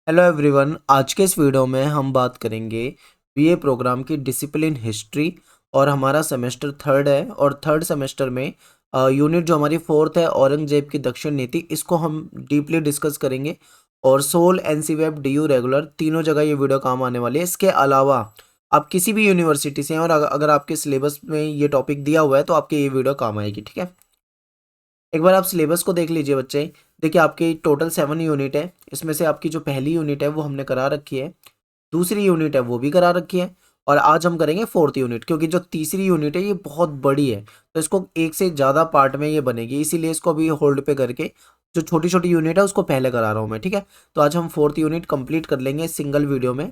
Hello everyone. आज के इस वीडियो में हम बात करेंगे बीए प्रोग्राम की डिसिप्लिन हिस्ट्री। और हमारा सेमेस्टर थर्ड है और थर्ड सेमेस्टर में यूनिट जो हमारी फोर्थ है औरंगजेब की दक्षिण नीति, इसको हम डीपली डिस्कस करेंगे। और सोल, एनसीवेब, डीयू रेगुलर तीनों जगह ये वीडियो काम आने वाली है। इसके अलावा आप किसी भी यूनिवर्सिटी से हैं और अगर आपके सिलेबस में ये टॉपिक दिया हुआ है तो आपके ये वीडियो काम आएगी। ठीक है, एक बार आप सिलेबस को देख लीजिए बच्चे। देखिए, आपकी टोटल 7 यूनिट है। इसमें से आपकी जो पहली यूनिट है वो हमने करा रखी है, दूसरी यूनिट है वो भी करा रखी है, और आज हम करेंगे फोर्थ यूनिट, क्योंकि जो तीसरी यूनिट है ये बहुत बड़ी है तो इसको एक से ज़्यादा पार्ट में ये बनेगी, इसीलिए इसको अभी होल्ड पे करके जो छोटी छोटी यूनिट है उसको पहले करा रहा हूँ मैं। ठीक है, तो आज हम फोर्थ यूनिट कंप्लीट कर लेंगे सिंगल वीडियो में।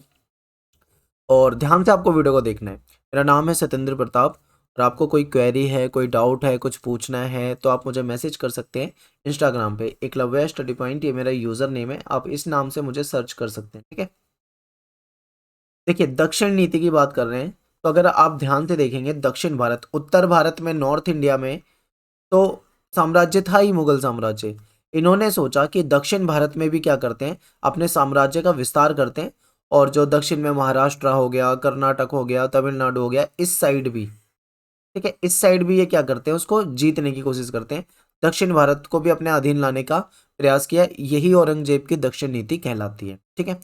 और ध्यान से आपको वीडियो को देखना है। मेरा नाम है सत्येंद्र प्रताप, और आपको कोई क्वेरी है, कोई डाउट है, कुछ पूछना है तो आप मुझे मैसेज कर सकते हैं इंस्टाग्राम पे। एकलव्य स्टडी पॉइंट ये मेरा यूज़र नेम है, आप इस नाम से मुझे सर्च कर सकते हैं। ठीक है, देखिए दक्षिण नीति की बात कर रहे हैं तो अगर आप ध्यान से देखेंगे, दक्षिण भारत, उत्तर भारत में, नॉर्थ इंडिया में तो साम्राज्य था ही मुगल साम्राज्य। इन्होंने सोचा कि दक्षिण भारत में भी क्या करते हैं, अपने साम्राज्य का विस्तार करते हैं। और जो दक्षिण में महाराष्ट्र हो गया, कर्नाटक हो गया, तमिलनाडु हो गया, इस साइड भी, ठीक है, इस साइड भी ये क्या करते हैं, उसको जीतने की कोशिश करते हैं। दक्षिण भारत को भी अपने अधीन लाने का प्रयास किया। यही औरंगजेब की दक्षिण नीति कहलाती है। ठीक है,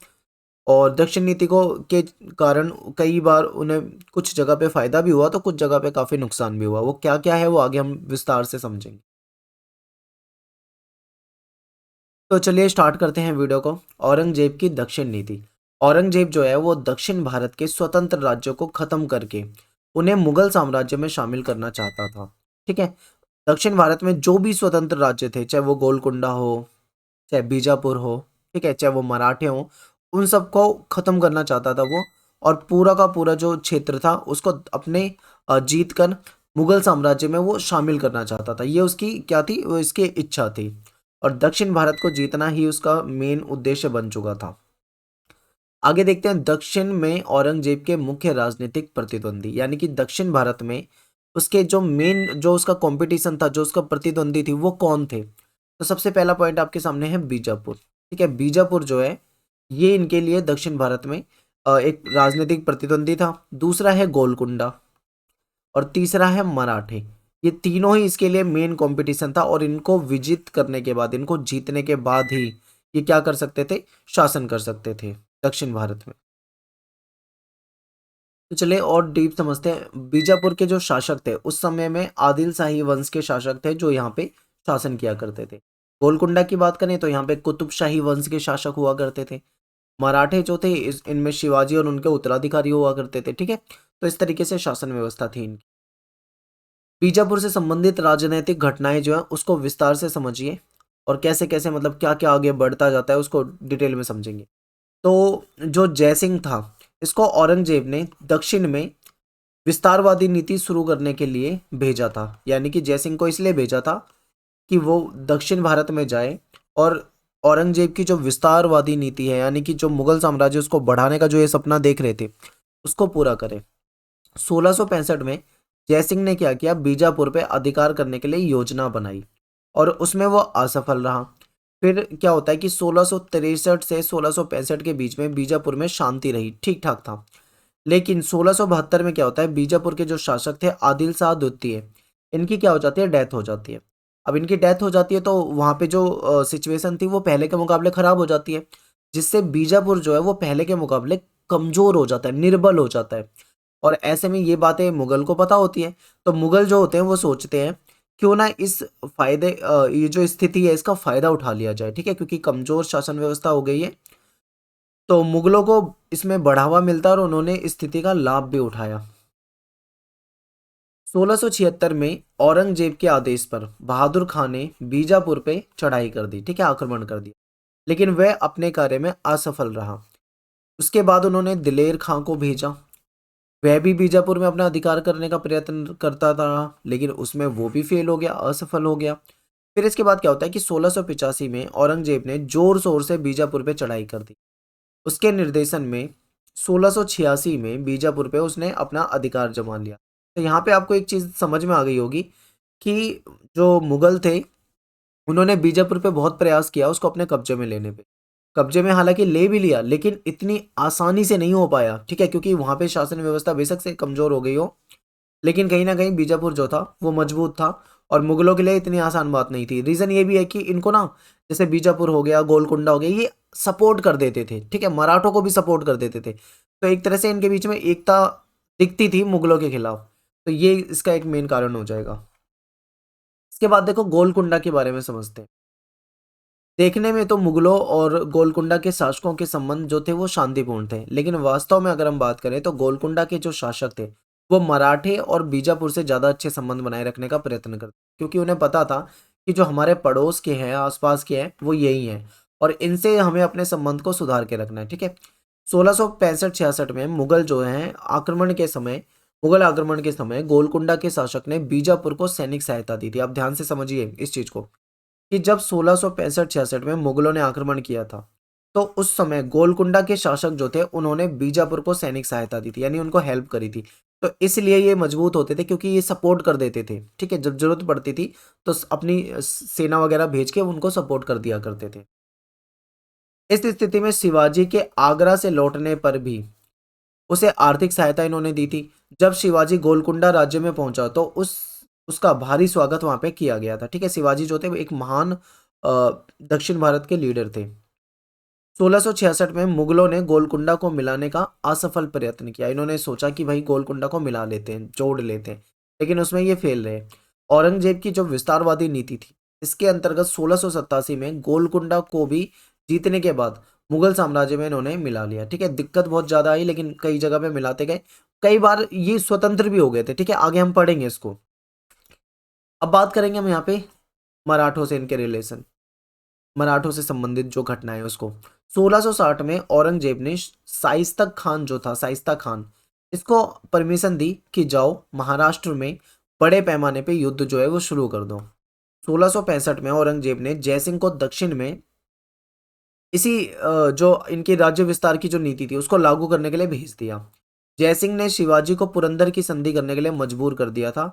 और दक्षिण नीति को के कारण कई बार उन्हें कुछ जगह पे फायदा भी हुआ तो कुछ जगह पे काफी नुकसान भी हुआ। वो क्या क्या है वो आगे हम विस्तार से समझेंगे। तो चलिए स्टार्ट करते हैं वीडियो को। औरंगजेब की दक्षिण नीति। औरंगजेब जो है वो दक्षिण भारत के स्वतंत्र राज्यों को खत्म करके उन्हें मुगल साम्राज्य में शामिल करना चाहता था। ठीक है, दक्षिण भारत में जो भी स्वतंत्र राज्य थे, चाहे वो गोलकुंडा हो, चाहे बीजापुर हो, ठीक है, चाहे वो मराठे हो, उन सबको खत्म करना चाहता था वो। और पूरा का पूरा जो क्षेत्र था उसको अपने जीत कर मुगल साम्राज्य में वो शामिल करना चाहता था। ये उसकी क्या थी, वो इसकी इच्छा थी। और दक्षिण भारत को जीतना ही उसका मेन उद्देश्य बन चुका था। आगे देखते हैं दक्षिण में औरंगजेब के मुख्य राजनीतिक प्रतिद्वंदी, यानी कि दक्षिण भारत में उसके जो मेन, जो उसका कंपटीशन था, जो उसका प्रतिद्वंदी थी, वो कौन थे। तो सबसे पहला पॉइंट आपके सामने है बीजापुर। ठीक है, बीजापुर जो है ये इनके लिए दक्षिण भारत में एक राजनीतिक प्रतिद्वंदी था। दूसरा है गोलकुंडा और तीसरा है मराठे। ये तीनों ही इसके लिए मेन कंपटीशन था, और इनको विजित करने के बाद, इनको जीतने के बाद ही ये क्या कर सकते थे, शासन कर सकते थे दक्षिण भारत में। तो चलिए और डीप समझते हैं। बीजापुर के जो शासक थे उस समय में आदिल शाही वंश के शासक थे जो यहाँ पे शासन किया करते थे। गोलकुंडा की बात करें तो यहाँ पे कुतुब शाही वंश के शासक हुआ करते थे। मराठे जो थे इनमें शिवाजी और उनके उत्तराधिकारी हुआ करते थे। ठीक है, तो इस तरीके से शासन व्यवस्था थी इनकी। बीजापुर से संबंधित राजनीतिक घटनाएं जो है उसको विस्तार से समझिए, और कैसे कैसे मतलब क्या क्या आगे बढ़ता जाता है उसको डिटेल में समझेंगे। तो जो जयसिंह था, इसको औरंगजेब ने दक्षिण में विस्तारवादी नीति शुरू करने के लिए भेजा था। यानी कि जयसिंह को इसलिए भेजा था कि वो दक्षिण भारत में जाए और औरंगजेब की जो विस्तारवादी नीति है, यानी कि जो मुगल साम्राज्य उसको बढ़ाने का जो ये सपना देख रहे थे, उसको पूरा करे। 1665 में जयसिंह ने क्या किया, बीजापुर पे अधिकार करने के लिए योजना बनाई और उसमें वो असफल रहा। फिर क्या होता है कि 1663 से 1665 के बीच में बीजापुर में शांति रही, ठीक ठाक था। लेकिन 1672 में क्या होता है, बीजापुर के जो शासक थे आदिल शाह द्वितीय, इनकी क्या हो जाती है, डेथ हो जाती है। अब इनकी डेथ हो जाती है तो वहाँ पे जो सिचुएशन थी वो पहले के मुकाबले खराब हो जाती है, जिससे बीजापुर जो है वो पहले के मुकाबले कमजोर हो जाता है, निर्बल हो जाता है। और ऐसे में ये बातें मुगल को पता होती है, तो मुगल जो होते हैं वो सोचते हैं क्यों ना इस फायदे ये जो स्थिति है इसका फायदा उठा लिया जाए। ठीक है, क्योंकि कमजोर शासन व्यवस्था हो गई है तो मुगलों को इसमें बढ़ावा मिलता है और उन्होंने इस स्थिति का लाभ भी उठाया। 1676 में औरंगजेब के आदेश पर बहादुर खान ने बीजापुर पे चढ़ाई कर दी, ठीक है, आक्रमण कर दिया, लेकिन वह अपने कार्य में असफल रहा। उसके बाद उन्होंने दिलेर खां को भेजा। वह भी बीजापुर में अपना अधिकार करने का प्रयत्न करता था, लेकिन उसमें वो भी फेल हो गया, असफल हो गया। फिर इसके बाद क्या होता है कि 1685 में औरंगजेब ने जोर शोर से बीजापुर पे चढ़ाई कर दी। उसके निर्देशन में 1686 में बीजापुर पे उसने अपना अधिकार जमा लिया। तो यहाँ पे आपको एक चीज़ समझ में आ गई होगी कि जो मुगल थे उन्होंने बीजापुर पे बहुत प्रयास किया उसको अपने कब्जे में लेने पे, कब्जे में हालांकि ले भी लिया, लेकिन इतनी आसानी से नहीं हो पाया, ठीक है, क्योंकि वहां पे शासन व्यवस्था बेशक से कमजोर हो गई हो, लेकिन कहीं ना कहीं बीजापुर जो था वो मजबूत था, और मुगलों के लिए इतनी आसान बात नहीं थी। रीजन ये भी है कि इनको ना, जैसे बीजापुर हो गया, गोलकुंडा हो गया, ये सपोर्ट कर देते थे, ठीक है, मराठों को भी सपोर्ट कर देते थे, तो एक तरह से इनके बीच में एकता दिखती थी मुगलों के खिलाफ। तो ये इसका एक मेन कारण हो जाएगा। इसके बाद देखो गोलकुंडा के बारे में समझते हैं। देखने में तो मुगलों और गोलकुंडा के शासकों के संबंध जो थे वो शांतिपूर्ण थे, लेकिन वास्तव में अगर हम बात करें तो गोलकुंडा के जो शासक थे वो मराठे और बीजापुर से ज़्यादा अच्छे संबंध बनाए रखने का प्रयत्न करते, क्योंकि उन्हें पता था कि जो हमारे पड़ोस के हैं, आसपास के हैं, वो यही हैं, और इनसे हमें अपने संबंध को सुधार के रखना है, ठीक है। 1665-66 में मुगल आक्रमण के समय गोलकुंडा के शासक ने बीजापुर को सैनिक सहायता दी थी। आप ध्यान से समझिए इस चीज को, कि जब 1665-66 में मुगलों ने आक्रमण किया था, तो उस समय गोलकुंडा के शासक जो थे उन्होंने बीजापुर को सैनिक सहायता दी थी, यानी उनको हेल्प करी थी। तो इसलिए ये मजबूत होते थे, क्योंकि ये सपोर्ट कर देते थे, ठीक है, जब जरूरत पड़ती थी तो अपनी सेना वगैरह भेज के उनको सपोर्ट कर दिया करते थे। इस स्थिति में शिवाजी के आगरा से लौटने पर भी उसे आर्थिक सहायता इन्होंने दी थी। जब शिवाजी गोलकुंडा राज्य में पहुंचा तो उसका भारी स्वागत वहां पे किया गया था, ठीक है। शिवाजी जो थे वो एक महान दक्षिण भारत के लीडर थे। 1666 में मुगलों ने गोलकुंडा को मिलाने का असफल प्रयत्न किया। इन्होंने सोचा कि भाई गोलकुंडा को मिला लेते हैं, जोड़ लेते हैं, लेकिन उसमें ये फेल रहे। औरंगजेब की जो विस्तारवादी नीति थी, इसके अंतर्गत 1687 में गोलकुंडा को भी जीतने के बाद मुगल साम्राज्य में इन्होंने मिला लिया, ठीक है। दिक्कत बहुत ज्यादा आई, लेकिन कई जगह पे मिलाते गए, कई बार ये स्वतंत्र भी हो गए थे, ठीक है, आगे हम पढ़ेंगे इसको। अब बात करेंगे हम यहाँ पे मराठों से इनके रिलेशन, मराठों से संबंधित जो घटनाएं उसको। 1660 में औरंगजेब ने शाइस्ता खान जो था, शाइस्ता खान, इसको परमिशन दी कि जाओ महाराष्ट्र में बड़े पैमाने पे युद्ध जो है वो शुरू कर दो। 1665 में औरंगजेब ने जयसिंह को दक्षिण में इसी जो इनकी राज्य विस्तार की जो नीति थी उसको लागू करने के लिए भेज दिया। जयसिंह ने शिवाजी को पुरंदर की संधि करने के लिए मजबूर कर दिया था।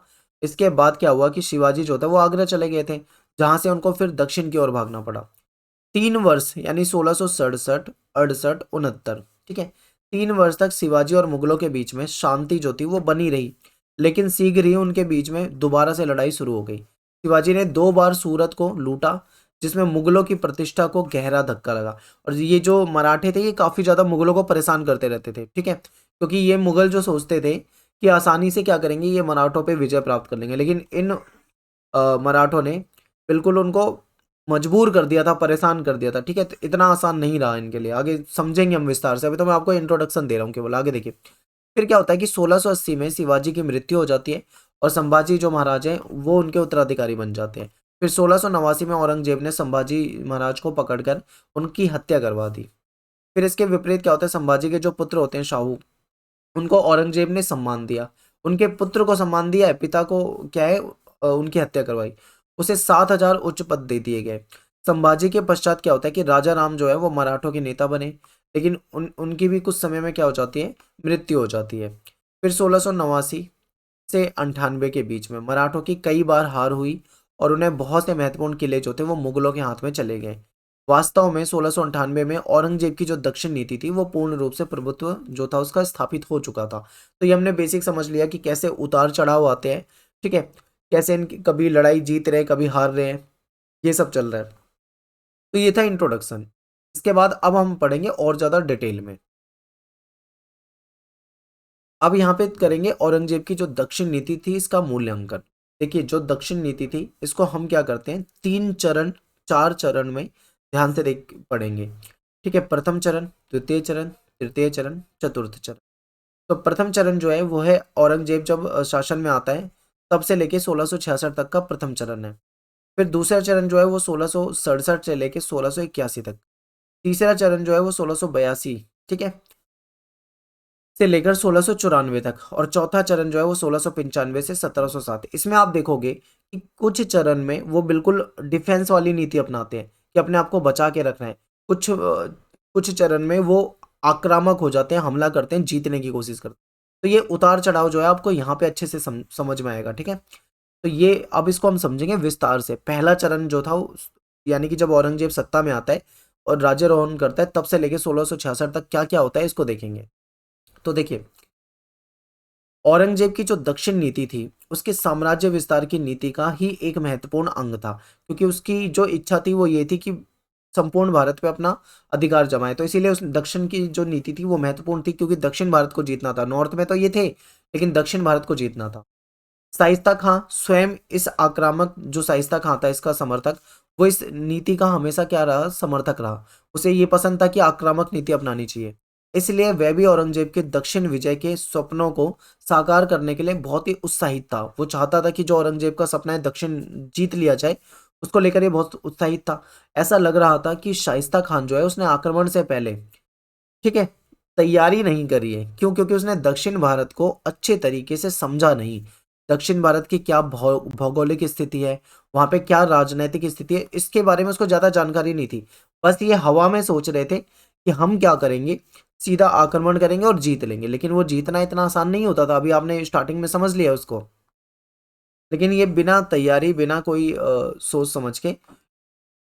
इसके बाद क्या हुआ कि शिवाजी जो था वो आगरा चले गए थे, जहां से उनको फिर दक्षिण की ओर भागना पड़ा। 3 वर्ष यानी 1667, 68, 69, ठीक है, 3 वर्ष तक शिवाजी और मुगलों के बीच में शांति जो थी वो बनी रही, लेकिन शीघ्र ही उनके बीच में दोबारा से लड़ाई शुरू हो गई। शिवाजी ने 2 बार सूरत को लूटा, जिसमें मुगलों की प्रतिष्ठा को गहरा धक्का लगा। और ये जो मराठे थे ये काफी ज्यादा मुगलों को परेशान करते रहते थे, ठीक है, क्योंकि ये मुगल जो सोचते थे कि आसानी से क्या करेंगे, ये मराठों पे विजय प्राप्त कर लेंगे, लेकिन इन मराठों ने बिल्कुल उनको मजबूर कर दिया था, परेशान कर दिया था, ठीक है। तो इतना आसान नहीं रहा इनके लिए, आगे समझेंगे हम विस्तार से, अभी तो मैं आपको इंट्रोडक्शन दे रहा हूँ केवल, आगे देखिए। फिर क्या होता है कि 1680 में शिवाजी की मृत्यु हो जाती है और संभाजी जो महाराज हैं वो उनके उत्तराधिकारी बन जाते हैं। फिर 1689 में औरंगजेब ने संभाजी महाराज को पकड़कर उनकी हत्या करवा दी। फिर इसके विपरीत क्या होता है, संभाजी के जो पुत्र होते हैं शाहू, उनको औरंगजेब ने सम्मान दिया, उनके पुत्र को सम्मान दिया है, पिता को क्या है उनकी हत्या करवाई, उसे 7,000 उच्च पद दे दिए गए। संभाजी के पश्चात क्या होता है कि राजा राम जो है वो मराठों के नेता बने, लेकिन उनकी भी कुछ समय में क्या हो जाती है, मृत्यु हो जाती है। फिर 1689 से 98 के बीच में मराठों की कई बार हार हुई और उन्हें बहुत से महत्वपूर्ण किले जो थे वो मुगलों के हाथ में चले गए। वास्तव में 1698 में औरंगजेब की जो दक्षिण नीति थी वो पूर्ण रूप से प्रभुत्व जो था उसका स्थापित हो चुका था। तो ये हमने बेसिक समझ लिया कि कैसे उतार चढ़ाव आते हैं, ठीक है, कैसे इनकी कभी लड़ाई जीत रहे कभी हार रहे हैं, ये सब चल रहा है। तो ये था इंट्रोडक्शन। इसके बाद अब हम पढ़ेंगे और ज्यादा डिटेल में। अब यहाँ पे करेंगे औरंगजेब की जो दक्षिण नीति थी इसका मूल्यांकन। देखिए जो दक्षिण नीति थी इसको हम क्या करते हैं, 3 चरण 4 चरण में ध्यान से देख पढ़ेंगे, ठीक है। प्रथम चरण, द्वितीय चरण, तृतीय चरण, चतुर्थ चरण। तो प्रथम चरण जो है वो है औरंगजेब जब शासन में आता है तब से लेके 1666 तक का प्रथम चरण है। फिर दूसरा चरण जो है वो 1667 से लेके 1681 तक। तीसरा चरण जो है वो 1682, ठीक है, से लेकर 1694 तक। और चौथा चरण जो है वो 1695 से 1707। इसमें आप देखोगे कि कुछ चरण में वो बिल्कुल डिफेंस वाली नीति अपनाते हैं कि अपने आप को बचा के रखना है, कुछ चरण में वो आक्रामक हो जाते हैं, हमला करते हैं, जीतने की कोशिश करते हैं। तो ये उतार चढ़ाव जो है आपको यहाँ पे अच्छे से समझ में आएगा, ठीक है। तो ये अब इसको हम समझेंगे विस्तार से। पहला चरण जो था यानी कि जब औरंगजेब सत्ता में आता है और राज्यारोहण करता है, तब से लेके 1666 तक क्या क्या होता है इसको देखेंगे। तो देखिए, औरंगजेब की जो दक्षिण नीति थी उसके साम्राज्य विस्तार की नीति का ही एक महत्वपूर्ण अंग था, क्योंकि उसकी जो इच्छा थी वो ये थी कि संपूर्ण भारत पे अपना अधिकार जमाए। तो इसीलिए उस दक्षिण की जो नीति थी वो महत्वपूर्ण थी, क्योंकि दक्षिण भारत को जीतना था। नॉर्थ में तो ये थे, लेकिन दक्षिण भारत को जीतना था। शाइस्ता खां स्वयं इस आक्रामक, जो शाइस्ता खां था इसका समर्थक, वो इस नीति का हमेशा क्या रहा, समर्थक रहा। उसे ये पसंद था कि आक्रामक नीति अपनानी चाहिए। इसलिए वह भी औरंगजेब के दक्षिण विजय के सपनों को साकार करने के लिए बहुत ही उत्साहित था। वो चाहता था कि जो औरंगजेब का सपना है दक्षिण जीत लिया जाए, उसको लेकर ये बहुत उत्साहित था। ऐसा लग रहा था कि शाइस्ता खान जो है उसने आक्रमण से पहले, ठीक है, तैयारी नहीं करी है। क्यों? क्योंकि उसने दक्षिण भारत को अच्छे तरीके से समझा नहीं। दक्षिण भारत की क्या भौगोलिक स्थिति है, वहां पे क्या राजनीतिक स्थिति है, इसके बारे में उसको ज्यादा जानकारी नहीं थी। बस ये हवा में सोच रहे थे कि हम क्या करेंगे, सीधा आक्रमण करेंगे और जीत लेंगे। लेकिन वो जीतना इतना आसान नहीं होता था, अभी आपने स्टार्टिंग में समझ लिया उसको। लेकिन ये बिना तैयारी, बिना कोई सोच समझ के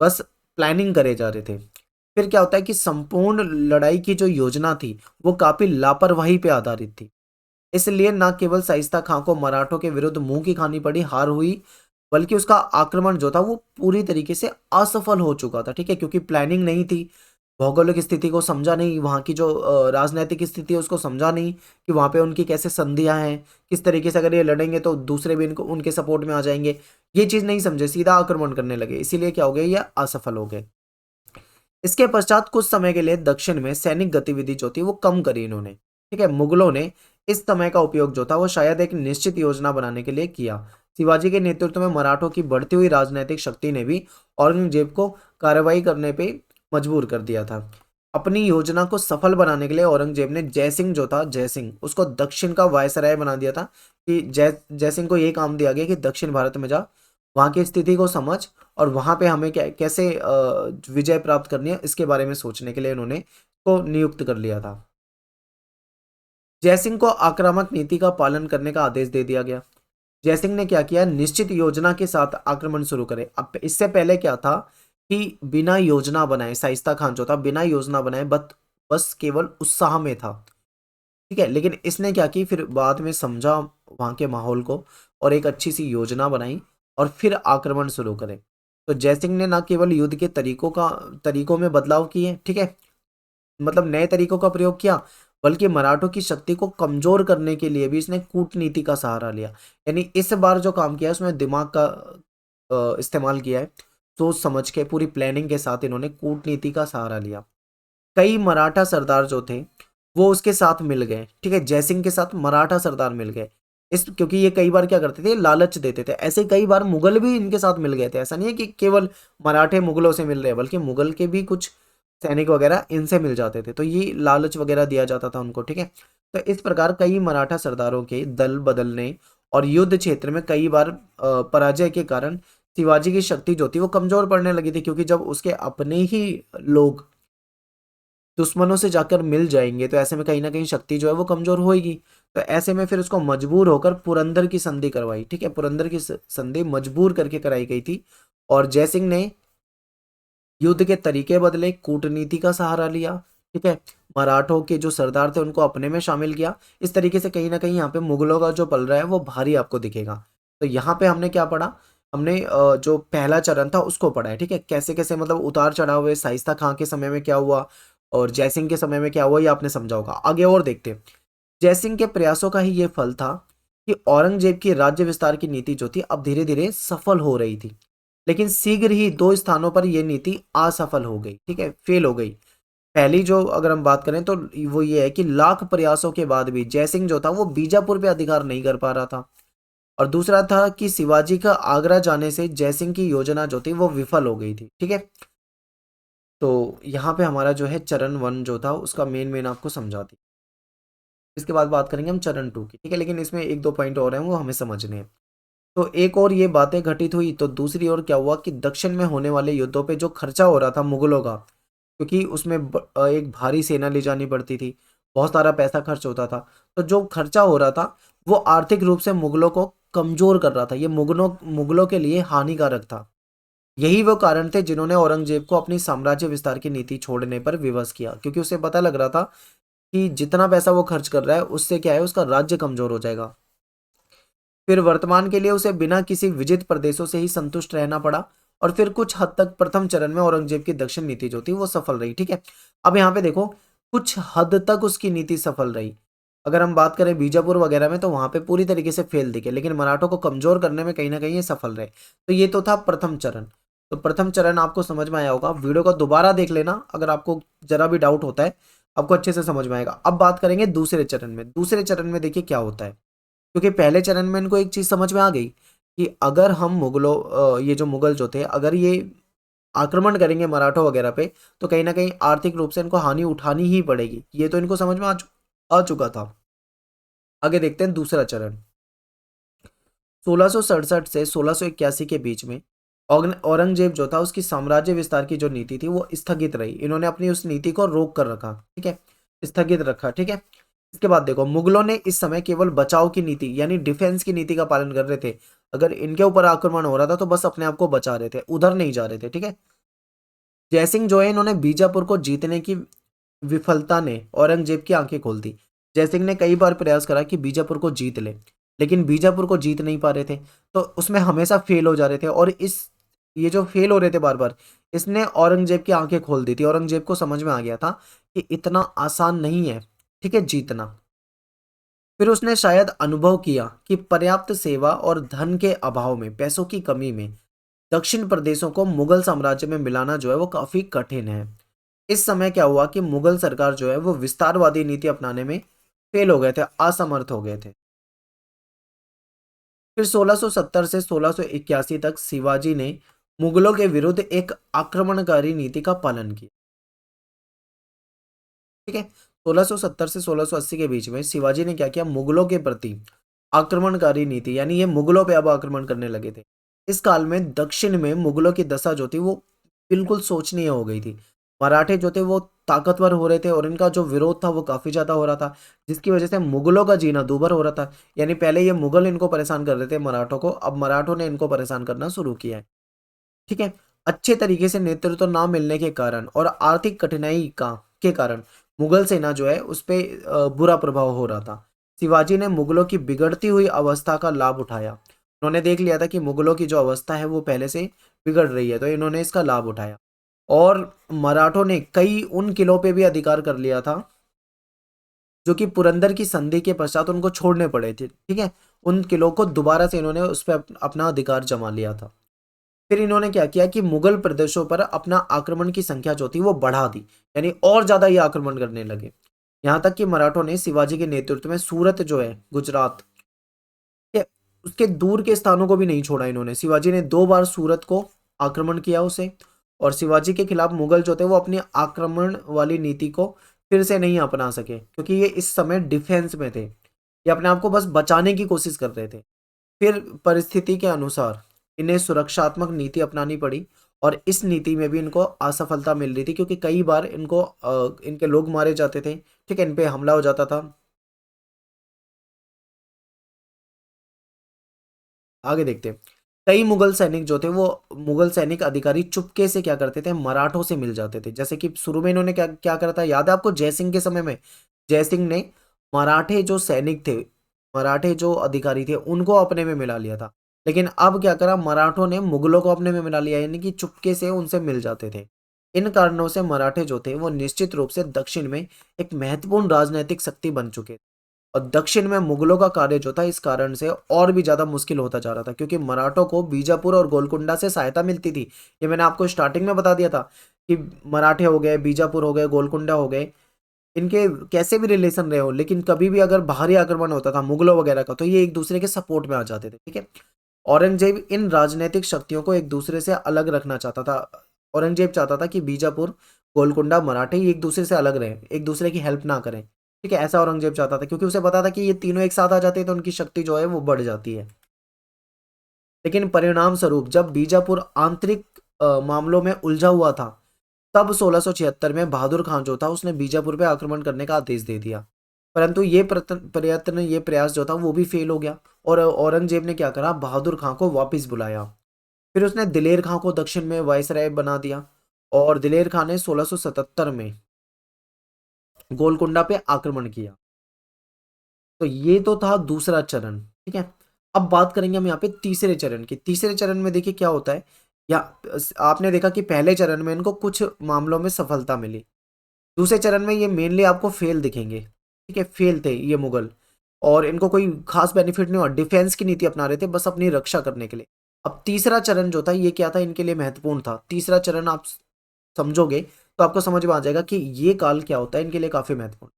बस प्लानिंग करे जा रहे थे। फिर क्या होता है कि संपूर्ण लड़ाई की जो योजना थी वो काफी लापरवाही पे आधारित थी। इसलिए न केवल शाइस्ता खां को मराठों के विरुद्ध मुंह की खानी पड़ी, हार हुई, बल्कि उसका आक्रमण जो था वो पूरी तरीके से असफल हो चुका था। ठीक है, क्योंकि प्लानिंग नहीं थी, भौगोलिक स्थिति को समझा नहीं, वहाँ की जो राजनीतिक स्थिति है उसको समझा नहीं कि वहाँ पे उनकी कैसे संधियां हैं, किस तरीके से अगर ये लड़ेंगे तो दूसरे भी इनको उनके सपोर्ट में आ जाएंगे। ये चीज़ नहीं समझे, सीधा आक्रमण करने लगे। इसीलिए क्या हो गया, ये असफल हो गए। इसके पश्चात कुछ समय के लिए दक्षिण में सैनिक गतिविधि जो थी वो कम करी इन्होंने। ठीक है, मुगलों ने इस समय का उपयोग जो था वो शायद एक निश्चित योजना बनाने के लिए किया। शिवाजी के नेतृत्व में मराठों की बढ़ती हुई राजनीतिक शक्ति ने भी औरंगजेब को कार्रवाई करने पे मजबूर कर दिया था। अपनी योजना को सफल बनाने के लिए औरंगजेब ने जयसिंह जो था, जयसिंह, उसको दक्षिण का वायसराय बना दिया था। कि जयसिंह को ये काम दिया गया कि दक्षिण भारत में जा, वहाँ की स्थिति को समझ, और वहाँ पे हमें कैसे विजय प्राप्त करनी है इसके बारे में सोचने के लिए इन्होंने को नियुक्त कर लिया था। जयसिंह को आक्रामक नीति का पालन करने का आदेश दे दिया गया। जयसिंह ने क्या किया, निश्चित योजना के साथ आक्रमण शुरू करे। अब इससे पहले क्या था कि बिना योजना बनाए शाइस्ता खान जो था बिना योजना बनाए बस केवल उत्साह में था। ठीक है, लेकिन इसने क्या की, फिर बाद में समझा वहां के माहौल को और एक अच्छी सी योजना बनाई और फिर आक्रमण शुरू करे। तो जयसिंह ने न केवल युद्ध के तरीकों में बदलाव किए, ठीक है, मतलब नए तरीकों का प्रयोग किया, बल्कि मराठों की शक्ति को कमजोर करने के लिए भी इसने कूटनीति का सहारा लिया। यानी इस बार जो काम किया है उसमें दिमाग का इस्तेमाल किया है। सोच समझ के पूरी प्लानिंग के साथ इन्होंने कूटनीति का सहारा लिया। कई मराठा सरदार जो थे वो उसके साथ मिल गए। ठीक है, जयसिंह के साथ मराठा सरदार मिल गए। इस क्योंकि ये कई बार क्या करते थे, लालच देते थे। ऐसे कई बार मुगल भी इनके साथ मिल गए थे। ऐसा नहीं है कि केवल मराठे मुगलों से मिल रहे हैं, बल्कि मुगल के भी कुछ सैनिक वगैरह इनसे मिल जाते थे। तो ये लालच वगैरह दिया जाता था उनको। ठीक है, तो इस प्रकार कई मराठा सरदारों के दल बदलने और युद्ध क्षेत्र में कई बार पराजय के कारण शिवाजी की शक्ति जो थी वो कमजोर पड़ने लगी थी। क्योंकि जब उसके अपने ही लोग दुश्मनों से जाकर मिल जाएंगे तो ऐसे में कहीं ना कहीं शक्ति जो है वो कमजोर होएगी। तो ऐसे में फिर उसको मजबूर होकर पुरंदर की संधि करवाई। ठीक है, पुरंदर की संधि मजबूर करके कराई गई थी। और जयसिंह ने युद्ध के तरीके बदले, कूटनीति का सहारा लिया। ठीक है, मराठों के जो सरदार थे उनको अपने में शामिल किया। इस तरीके से कहीं ना कहीं यहाँ पे मुगलों का जो पल रहा है वो भारी आपको दिखेगा। तो यहाँ पे हमने क्या पढ़ा, हमने जो पहला चरण था उसको पढ़ा है। ठीक है, कैसे कैसे मतलब उतार चढ़ाव हुए, शाइस्ता खां के समय में क्या हुआ और जयसिंह के समय में क्या हुआ, ये आपने समझा होगा। आगे और देखते हैं। जयसिंह के प्रयासों का ही ये फल था कि औरंगजेब की राज्य विस्तार की नीति जो थी अब धीरे धीरे सफल हो रही थी। लेकिन शीघ्र ही दो स्थानों पर यह नीति असफल हो गई। ठीक है, फेल हो गई। पहली जो अगर हम बात करें तो वो ये है कि लाख प्रयासों के बाद भी जयसिंह जो था वो बीजापुर पे अधिकार नहीं कर पा रहा था। और दूसरा था कि शिवाजी का आगरा जाने से जयसिंह की योजना जो थी वो विफल हो गई थी। ठीक है, तो यहाँ पे हमारा जो है चरण 1 जो था उसका मेन मेन आपको समझा दी। इसके बाद बात करेंगे हम चरण 2 की। ठीक है, लेकिन इसमें एक दो पॉइंट और हैं वो हमें समझने हैं। तो एक और ये बातें घटित हुई तो दूसरी ओर क्या हुआ कि दक्षिण में होने वाले युद्धों पे जो खर्चा हो रहा था मुगलों का, क्योंकि उसमें एक भारी सेना ले जानी पड़ती थी, बहुत सारा पैसा खर्च होता था। तो जो खर्चा हो रहा था वो आर्थिक रूप से मुगलों को कमजोर कर रहा था। ये मुगलों मुगलों के लिए हानिकारक था। यही वो कारण थे जिन्होंने औरंगजेब को अपनी साम्राज्य विस्तार की नीति छोड़ने पर विवश किया, क्योंकि उसे पता लग रहा था कि जितना पैसा वो खर्च कर रहा है उससे क्या है, उसका राज्य कमजोर हो जाएगा। फिर वर्तमान के लिए उसे बिना किसी विजित प्रदेशों से ही संतुष्ट रहना पड़ा, और फिर कुछ हद तक प्रथम चरण में औरंगजेब की दक्षिण नीति जो थी वो सफल रही। ठीक है, अब यहाँ पे देखो, कुछ हद तक उसकी नीति सफल रही। अगर हम बात करें बीजापुर वगैरह में तो वहां पे पूरी तरीके से फेल दिखे, लेकिन मराठों को कमजोर करने में कहीं ना कहीं ये सफल रहे। तो ये तो था प्रथम चरण। तो प्रथम चरण आपको समझ में आया होगा, वीडियो को दोबारा देख लेना अगर आपको जरा भी डाउट होता है, आपको अच्छे से समझ में आएगा। अब बात करेंगे दूसरे चरण में। दूसरे चरण में देखिए क्या होता है, क्योंकि पहले चरण में इनको एक चीज समझ में आ गई कि अगर हम मुगलों ये जो मुगल जो थे अगर ये आक्रमण करेंगे मराठों वगैरह पे, तो कहीं ना कहीं आर्थिक रूप से इनको हानि उठानी ही पड़ेगी। ये तो इनको समझ में आ चुका था। आगे देखते हैं दूसरा चरण। 1667 से 1681 के बीच में औरंगजेब जो था उसकी साम्राज्य विस्तार की जो नीति थी वो स्थगित रही। इन्होंने अपनी उस नीति को रोक कर रखा। ठीक है, स्थगित रखा। ठीक है, इसके बाद देखो, मुगलों ने इस समय केवल बचाव की नीति यानी डिफेंस की नीति का पालन कर रहे थे। अगर इनके ऊपर आक्रमण हो रहा था तो बस अपने आप को बचा रहे थे, उधर नहीं जा रहे थे। ठीक है, जयसिंह जो है इन्होंने बीजापुर को जीतने की विफलता ने औरंगजेब की आंखें खोल दी। जयसिंह ने कई बार प्रयास करा कि बीजापुर को जीत ले, लेकिन बीजापुर को जीत नहीं पा रहे थे, तो उसमें हमेशा फेल हो जा रहे थे। और इस ये जो फेल हो रहे थे बार बार, इसने औरंगजेब की आंखें खोल दी थी। औरंगजेब को समझ में आ गया था कि इतना आसान नहीं है, ठीक है, जीतना। फिर उसने शायद अनुभव किया कि पर्याप्त सेवा और धन के अभाव में, पैसों की कमी में, दक्षिण प्रदेशों को मुगल साम्राज्य में मिलाना जो है वो काफी कठिन है। इस समय क्या हुआ कि मुगल सरकार जो है वो विस्तारवादी नीति अपनाने में फेल हो गए थे, असमर्थ हो गए थे। फिर 1670 से 1681 तक शिवाजी ने मुगलों के विरुद्ध एक आक्रमणकारी नीति का पालन किया। ठीक है, 1670 से 1680 के बीच में शिवाजी ने क्या किया, मुगलों के प्रति आक्रमणकारी नीति, यानी ये मुगलों पे अब आक्रमण करने लगे थे। इस काल में दक्षिण में मुगलों की दशा जो थी वो बिल्कुल शोचनीय हो गई थी। मराठे जो थे वो ताकतवर हो रहे थे और इनका जो विरोध था वो काफी ज्यादा हो रहा था, जिसकी वजह से मुगलों का जीना दूभर हो रहा था। यानी पहले ये मुगल इनको परेशान कर रहे थे मराठों को, अब मराठों ने इनको परेशान करना शुरू किया है। ठीक है, अच्छे तरीके से नेतृत्व ना मिलने के कारण और आर्थिक कठिनाई का के कारण मुगल सेना जो है उस पे बुरा प्रभाव हो रहा था। शिवाजी ने मुगलों की बिगड़ती हुई अवस्था का लाभ उठाया। उन्होंने देख लिया था कि मुगलों की जो अवस्था है वो पहले से बिगड़ रही है, तो इन्होंने इसका लाभ उठाया। और मराठों ने कई उन किलों पे भी अधिकार कर लिया था जो कि पुरंदर की संधि के पश्चात उनको छोड़ने पड़े थे। ठीक है, उन किलों को दोबारा से इन्होंने उस पर अपना अधिकार जमा लिया था। फिर इन्होंने क्या किया कि मुगल प्रदेशों पर अपना आक्रमण की संख्या जो थी वो बढ़ा दी, यानी और ज्यादा ये आक्रमण करने लगे। यहां तक कि मराठों ने शिवाजी के नेतृत्व में सूरत जो है गुजरात के, उसके दूर के स्थानों को भी नहीं छोड़ा। इन्होंने, शिवाजी ने 2 बार सूरत को आक्रमण किया उसे। और शिवाजी के खिलाफ मुगल जो थे वो अपनी आक्रमण वाली नीति को फिर से नहीं अपना सके, क्योंकि ये इस समय डिफेंस में थे, ये अपने आप को बस बचाने की कोशिश कर रहे थे। फिर परिस्थिति के अनुसार इन्हें सुरक्षात्मक नीति अपनानी पड़ी, और इस नीति में भी इनको असफलता मिल रही थी, क्योंकि कई बार इनको इनके लोग मारे जाते थे। ठीक है, इन पे हमला हो जाता था। आगे देखते हैं, कई मुगल सैनिक जो थे वो मुगल सैनिक अधिकारी चुपके से क्या करते थे, मराठों से मिल जाते थे। जैसे कि शुरू में इन्होंने क्या क्या करा था, याद है आपको, जयसिंह के समय में जयसिंह ने मराठे जो सैनिक थे, मराठे जो अधिकारी थे उनको अपने में मिला लिया था। लेकिन अब क्या करा, मराठों ने मुगलों को अपने में मिला लिया, यानी कि चुपके से उनसे मिल जाते थे। इन कारणों से मराठे जो थे वो निश्चित रूप से दक्षिण में एक महत्वपूर्ण राजनीतिक शक्ति बन चुके थे। और दक्षिण में मुगलों का कार्य जो था इस कारण से और भी ज्यादा मुश्किल होता जा रहा था, क्योंकि मराठों को बीजापुर और गोलकुंडा से सहायता मिलती थी। ये मैंने आपको स्टार्टिंग में बता दिया था कि मराठे हो गए, बीजापुर हो गए, गोलकुंडा हो गए, इनके कैसे भी रिलेशन रहे हो, लेकिन कभी भी अगर बाहरी आक्रमण होता था मुगलों वगैरह का तो ये एक दूसरे के सपोर्ट में आ जाते थे। ठीक है, औरंगजेब इन राजनीतिक शक्तियों को एक दूसरे से अलग रखना चाहता था। औरंगजेब चाहता था कि बीजापुर, गोलकुंडा, मराठे ये एक दूसरे से अलग रहें, एक दूसरे की हेल्प ना करें। ठीक है, ऐसा औरंगजेब चाहता था, क्योंकि उसे पता था कि ये तीनों एक साथ आ जाते हैं तो उनकी शक्ति जो है वो बढ़ जाती है। लेकिन परिणाम स्वरूप जब बीजापुर आंतरिक मामलों में उलझा हुआ था, तब 1676 में बहादुर खान जो था उसने बीजापुर पे आक्रमण करने का आदेश दे दिया। परंतु ये प्रयास जो था वो भी फेल हो गया, और औरंगजेब ने क्या करा, बहादुर खां को वापस बुलाया। फिर उसने दिलेर खां को दक्षिण में वायसराय बना दिया और दिलेर खां ने 1677 में गोलकुंडा पे आक्रमण किया। तो ये तो था दूसरा चरण, ठीक है। अब बात करेंगे हम यहाँ पे तीसरे चरण की। तीसरे चरण में देखिए क्या होता है, या आपने देखा कि पहले चरण में इनको कुछ मामलों में सफलता मिली, दूसरे चरण में ये मेनली आपको फेल दिखेंगे, ठीक है, फेल थे ये मुगल, और इनको कोई खास बेनिफिट नहीं हुआ, डिफेंस की नीति अपना रहे थे बस अपनी रक्षा करने के लिए। अब तीसरा चरण जो था ये क्या था, इनके लिए महत्वपूर्ण था। तीसरा चरण आप समझोगे तो आपको समझ में आ जाएगा कि ये काल क्या होता है इनके लिए, काफी महत्वपूर्ण।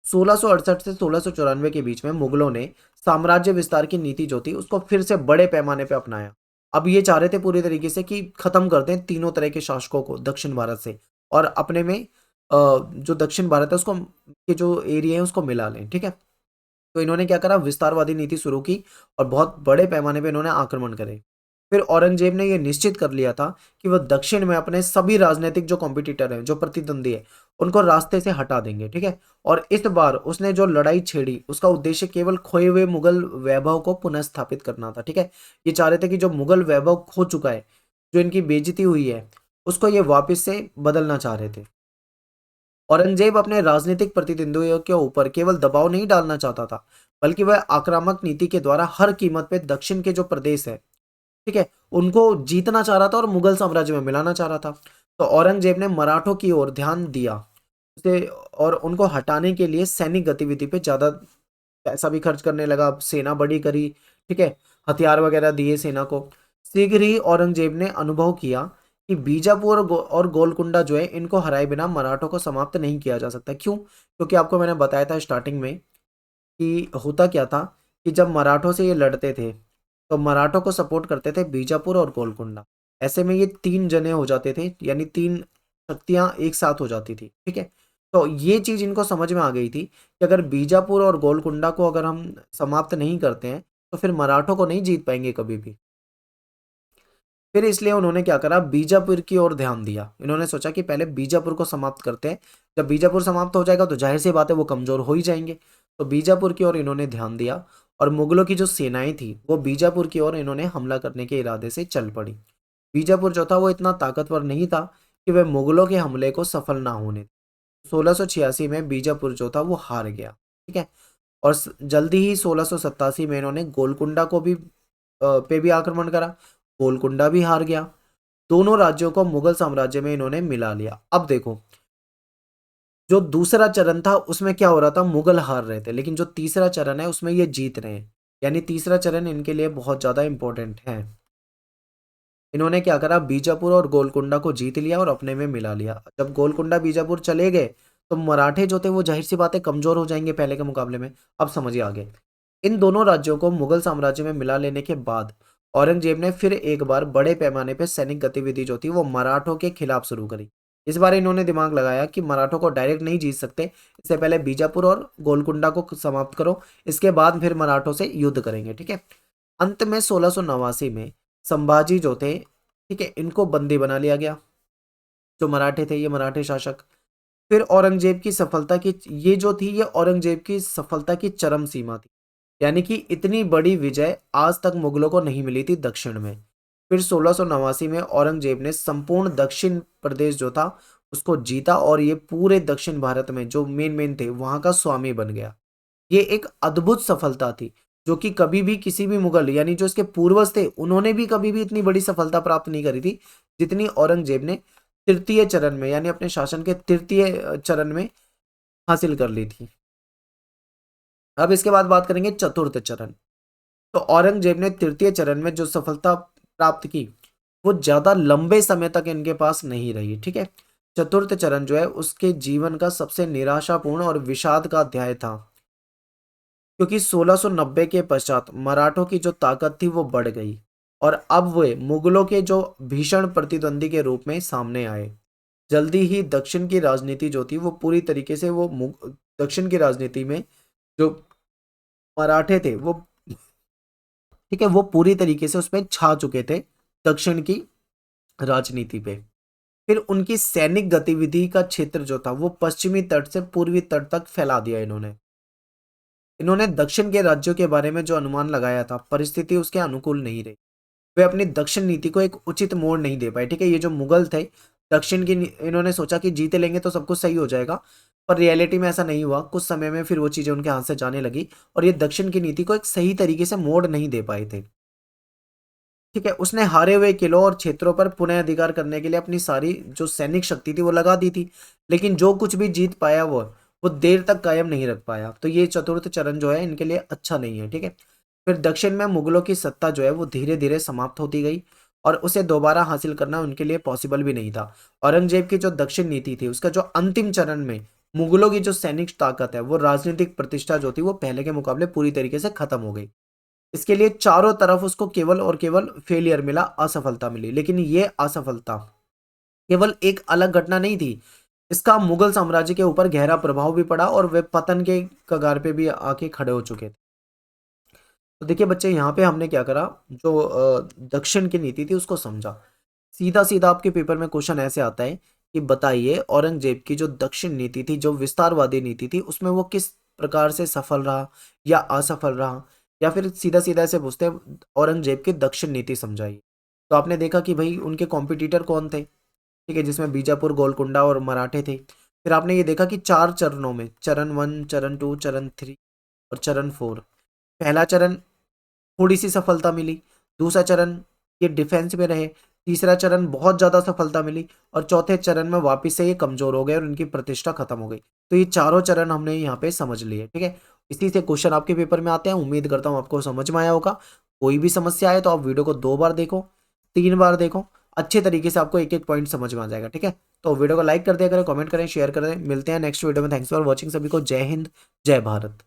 1668 से 1694 के बीच में मुगलों ने साम्राज्य विस्तार की नीति जो थी उसको फिर से बड़े पैमाने पे अपनाया। अब ये चाह रहे थे पूरी तरीके से कि खत्म कर दें तीनों तरह के शासकों को दक्षिण भारत से, और अपने में जो दक्षिण भारत है उसको के जो एरिया है उसको मिला लें, ठीक है। तो इन्होंने क्या करा, विस्तारवादी नीति शुरू की और बहुत बड़े पैमाने पे इन्होंने आक्रमण करे। फिर औरंगजेब ने यह निश्चित कर लिया था कि वह दक्षिण में अपने सभी राजनीतिक जो कॉम्पिटिटर हैं, जो प्रतिद्वंदी है, उनको रास्ते से हटा देंगे, ठीक है। और इस बार उसने जो लड़ाई छेड़ी उसका उद्देश्य केवल खोए हुए मुगल वैभव को पुनः स्थापित करना था, ठीक है। ये चाह रहे थे कि जो मुगल वैभव खो चुका है, जो इनकी बेइज्जती हुई है, उसको ये वापस से बदलना चाह रहे थे। औरंगजेब अपने राजनीतिक प्रतिद्वंदियों के ऊपर केवल दबाव नहीं डालना चाहता था, बल्कि वह आक्रामक नीति के द्वारा हर कीमत पे दक्षिण के जो प्रदेश है, ठीक है, उनको जीतना चाह रहा था और मुगल साम्राज्य में मिलाना चाह रहा था। तो औरंगजेब ने मराठों की ओर ध्यान दिया उसे, और उनको हटाने के लिए सैनिक गतिविधि पे ज्यादा पैसा भी खर्च करने लगा, सेना बड़ी करी, ठीक है, हथियार वगैरह दिए सेना को। शीघ्र ही औरंगजेब ने अनुभव किया कि बीजापुर और गोलकुंडा जो है इनको हराए बिना मराठों को समाप्त नहीं किया जा सकता। क्यों? क्योंकि आपको मैंने बताया था स्टार्टिंग में कि होता क्या था कि जब मराठों से ये लड़ते थे तो मराठों को सपोर्ट करते थे बीजापुर और गोलकुंडा। ऐसे में ये तीन जने हो जाते थे, यानी तीन शक्तियां एक साथ हो जाती थी, ठीक है। तो ये चीज इनको समझ में आ गई थी कि अगर बीजापुर और गोलकुंडा को अगर हम समाप्त नहीं करते हैं तो फिर मराठों को नहीं जीत पाएंगे कभी भी। फिर इसलिए उन्होंने क्या करा, बीजापुर की ओर ध्यान दिया। इन्होंने सोचा कि पहले बीजापुर को समाप्त करते हैं, जब बीजापुर समाप्त हो जाएगा तो जाहिर सी बात है वो कमजोर हो ही जाएंगे। तो बीजापुर की ओर इन्होंने ध्यान दिया और मुगलों की जो सेनाएं थी वो बीजापुर की ओर इन्होंने हमला करने के इरादे से चल पड़ी। बीजापुर जो था वो इतना ताकतवर नहीं था कि वह मुगलों के हमले को सफल ना होने दे। 1686 में बीजापुर जो था वो हार गया, ठीक है। और जल्दी ही 1687 में इन्होंने गोलकुंडा को भी पे भी आक्रमण करा, गोलकुंडा भी हार गया। दोनों राज्यों को मुगल साम्राज्य में इन्होंने मिला लिया। अब देखो, जो दूसरा चरण था उसमें क्या हो रहा था, मुगल हार रहे थे, लेकिन जो तीसरा चरण है उसमें ये जीत रहे हैं। यानी तीसरा चरण इनके लिए बहुत ज्यादा इंपॉर्टेंट है। इन्होंने क्या करा, बीजापुर और गोलकुंडा को जीत लिया और अपने में मिला लिया। जब गोलकुंडा बीजापुर चले गए तो मराठे जो थे वो जाहिर सी बातें कमजोर हो जाएंगे पहले के मुकाबले में। अब समझिए आगे, इन दोनों राज्यों को मुगल साम्राज्य में मिला लेने के बाद औरंगजेब ने फिर एक बार बड़े पैमाने पर सैनिक गतिविधि जो थी वो मराठों के खिलाफ शुरू करी। इस बार इन्होंने दिमाग लगाया कि मराठों को डायरेक्ट नहीं जीत सकते, इससे पहले बीजापुर और गोलकुंडा को समाप्त करो, इसके बाद फिर मराठों से युद्ध करेंगे, ठीक है। अंत में 1689 में संभाजी जो थे, ठीक है, इनको बंदी बना लिया गया, जो मराठे थे, ये मराठे शासक। फिर औरंगजेब की सफलता की ये जो थी, ये औरंगजेब की सफलता की चरम सीमा थी। यानी कि इतनी बड़ी विजय आज तक मुगलों को नहीं मिली थी दक्षिण में। फिर 1689 में औरंगजेब ने संपूर्ण दक्षिण प्रदेश जो था उसको जीता और ये पूरे दक्षिण भारत में जो मेन मेन थे वहां का स्वामी बन गया। ये एक अद्भुत सफलता थी जो कि कभी भी किसी भी मुगल, यानी जो इसके पूर्वज थे, उन्होंने भी कभी भी इतनी बड़ी सफलता प्राप्त नहीं करी थी जितनी औरंगजेब ने तृतीय चरण में, यानी अपने शासन के तृतीय चरण में हासिल कर ली थी। अब इसके बाद बात करेंगे चतुर्थ चरण। तो औरंगजेब ने तृतीय चरण में जो सफलता प्राप्त की वो ज्यादा लंबे समय तक इनके पास नहीं रही, ठीक है। चतुर्थ चरण जो है उसके जीवन का सबसे निराशापूर्ण और विषाद का अध्याय था, क्योंकि 1690 के पश्चात मराठों की जो ताकत थी वो बढ़ गई और अब वे मुगलों के जो भीषण प्रतिद्वंदी के रूप में सामने आए। जल्दी ही दक्षिण की राजनीति जो थी वो पूरी तरीके से दक्षिण की राजनीति में जो मराठे थे वो, ठीक है, वो पूरी तरीके से उसमें छा चुके थे दक्षिण की राजनीति पे। फिर उनकी सैनिक गतिविधि का क्षेत्र जो था वो पश्चिमी तट से पूर्वी तट तक फैला दिया इन्होंने। इन्होंने दक्षिण के राज्यों के बारे में जो अनुमान लगाया था परिस्थिति उसके अनुकूल नहीं रही। वे अपनी दक्षिण नीति को एक उचित मोड़ नहीं दे पाए। ठीक है, ये जो मुगल थे दक्षिण की इन्होंने सोचा कि जीत लेंगे तो सब कुछ सही हो जाएगा, पर रियलिटी में ऐसा नहीं हुआ। कुछ समय में फिर वो चीजें उनके हाथ से जाने लगी और ये दक्षिण की नीति को एक सही तरीके से मोड़ नहीं दे पाए थे। ठीक है, उसने हारे हुए किलों और क्षेत्रों पर पुनः अधिकार करने के लिए अपनी सारी जो सैनिक शक्ति थी वो लगा दी थी, लेकिन जो कुछ भी जीत पाया वो देर तक कायम नहीं रख पाया। तो ये चतुर्थ चरण जो है इनके लिए अच्छा नहीं है। ठीक है, फिर दक्षिण में मुगलों की सत्ता जो है वो धीरे धीरे समाप्त होती गई और उसे दोबारा हासिल करना उनके लिए पॉसिबल भी नहीं था। औरंगजेब की जो दक्षिण नीति थी उसका जो अंतिम चरण में मुगलों की जो सैनिक ताकत है वो राजनीतिक प्रतिष्ठा जो थी वो पहले के मुकाबले पूरी तरीके से खत्म हो गई। इसके लिए चारों तरफ उसको केवल और केवल फेलियर मिला, असफलता मिली। लेकिन ये असफलता केवल एक अलग घटना नहीं थी, इसका मुगल साम्राज्य के ऊपर गहरा प्रभाव भी पड़ा और वे पतन के कगार पे भी आके खड़े हो चुके थे। तो देखिए बच्चे, यहाँ पे हमने क्या करा, जो दक्षिण की नीति थी उसको समझा। सीधा सीधा आपके पेपर में क्वेश्चन ऐसे आता है कि बताइए औरंगजेब की जो दक्षिण नीति थी, जो विस्तारवादी नीति थी, उसमें वो किस प्रकार से सफल रहा या असफल रहा। या फिर सीधा सीधा ऐसे पूछते हैं औरंगजेब की दक्षिण नीति समझाइए। तो आपने देखा कि भाई उनके कॉम्पिटिटर कौन थे। ठीक है, जिसमें बीजापुर, गोलकुंडा और मराठे थे। फिर आपने ये देखा कि 4 चरणों में, चरण 1, चरण 2, चरण 3 और चरण 4। पहला चरण थोड़ी सी सफलता मिली, दूसरा चरण ये डिफेंस में रहे, तीसरा चरण बहुत ज्यादा सफलता मिली और चौथे चरण में वापस से ये कमजोर हो गए और इनकी प्रतिष्ठा खत्म हो गई। तो ये चारों चरण हमने यहाँ पे समझ लिए। ठीक है, इसी से क्वेश्चन आपके पेपर में आते हैं। उम्मीद करता हूँ आपको समझ में आया होगा। कोई भी समस्या आए तो आप वीडियो को 2 बार देखो, 3 बार देखो, अच्छे तरीके से आपको एक एक पॉइंट समझ में आ जाएगा। ठीक है, तो वीडियो को लाइक कर दिया करें, कमेंट करें, शेयर करें। मिलते हैं नेक्स्ट वीडियो में। थैंक्स फॉर वॉचिंग सभी को। जय हिंद, जय भारत।